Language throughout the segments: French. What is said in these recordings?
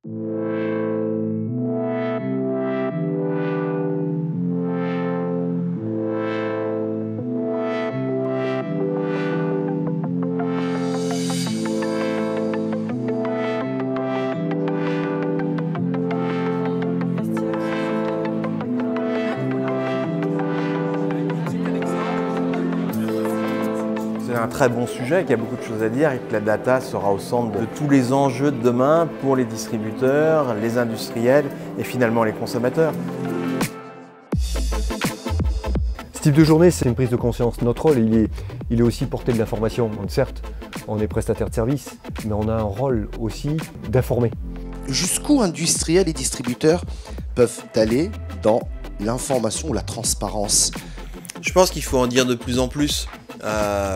C'est un très bon sujet, qu'il y a beaucoup de choses à dire et que la data sera au centre de tous les enjeux de demain pour les distributeurs, les industriels et finalement les consommateurs. Ce type de journée, c'est une prise de conscience. Notre rôle, il est aussi porter de l'information. Donc certes, on est prestataire de service, mais on a un rôle aussi d'informer. Jusqu'où industriels et distributeurs peuvent aller dans l'information ou la transparence? Je pense qu'il faut en dire de plus en plus.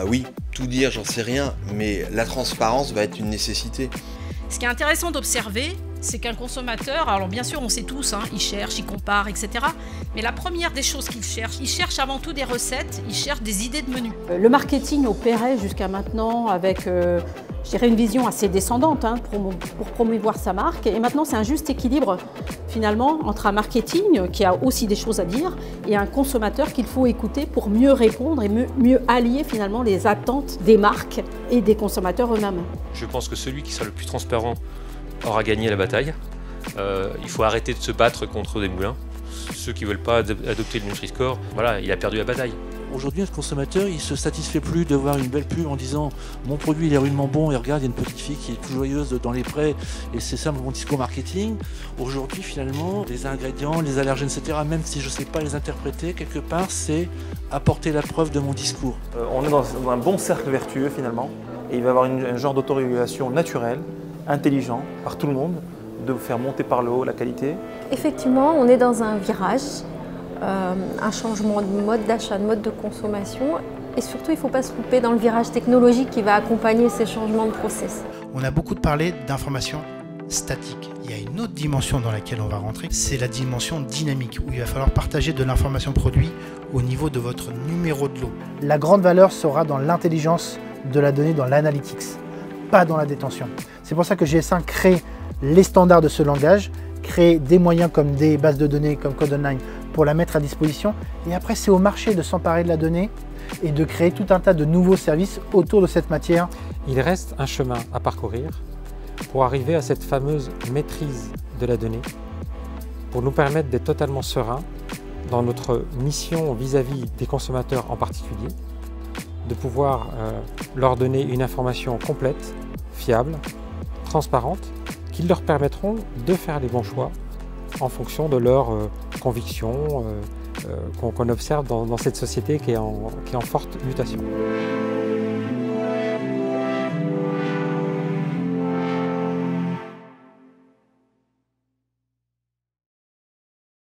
Oui, tout dire, j'en sais rien, mais la transparence va être une nécessité. Ce qui est intéressant d'observer, c'est qu'un consommateur, alors bien sûr on sait tous, il cherche, il compare, etc. Mais la première des choses qu'il cherche, il cherche avant tout des recettes, il cherche des idées de menus. Le marketing opérait jusqu'à maintenant avec je dirais une vision assez descendante pour promouvoir sa marque. Et maintenant c'est un juste équilibre finalement entre un marketing qui a aussi des choses à dire et un consommateur qu'il faut écouter pour mieux répondre et mieux allier finalement les attentes des marques et des consommateurs eux-mêmes. Je pense que celui qui sera le plus transparent aura gagné la bataille. Il faut arrêter de se battre contre des moulins. Ceux qui ne veulent pas adopter le Nutri-Score, voilà, il a perdu la bataille. Aujourd'hui, le consommateur, il ne se satisfait plus de voir une belle pub en disant « mon produit il est rudement bon et regarde, il y a une petite fille qui est toute joyeuse dans les prés et c'est ça mon discours marketing ». Aujourd'hui, finalement, les ingrédients, les allergènes, etc., même si je ne sais pas les interpréter, quelque part, c'est apporter la preuve de mon discours. On est dans un bon cercle vertueux finalement et il va y avoir un genre d'autorégulation naturelle, intelligent, par tout le monde, de faire monter par le haut la qualité. Effectivement, on est dans un virage, un changement de mode d'achat, de mode de consommation et surtout il ne faut pas se louper dans le virage technologique qui va accompagner ces changements de process. On a beaucoup parlé d'information statique. Il y a une autre dimension dans laquelle on va rentrer, c'est la dimension dynamique où il va falloir partager de l'information produit au niveau de votre numéro de lot. La grande valeur sera dans l'intelligence de la donnée, dans l'analytics, pas dans la détention. C'est pour ça que GS1 crée les standards de ce langage, crée des moyens comme des bases de données comme Code Online pour la mettre à disposition. Et après, c'est au marché de s'emparer de la donnée et de créer tout un tas de nouveaux services autour de cette matière. Il reste un chemin à parcourir pour arriver à cette fameuse maîtrise de la donnée, pour nous permettre d'être totalement sereins dans notre mission vis-à-vis des consommateurs en particulier, de pouvoir leur donner une information complète, fiable, transparente, qui leur permettront de faire les bons choix en fonction de leurs convictions qu'on observe dans cette société qui est en forte mutation.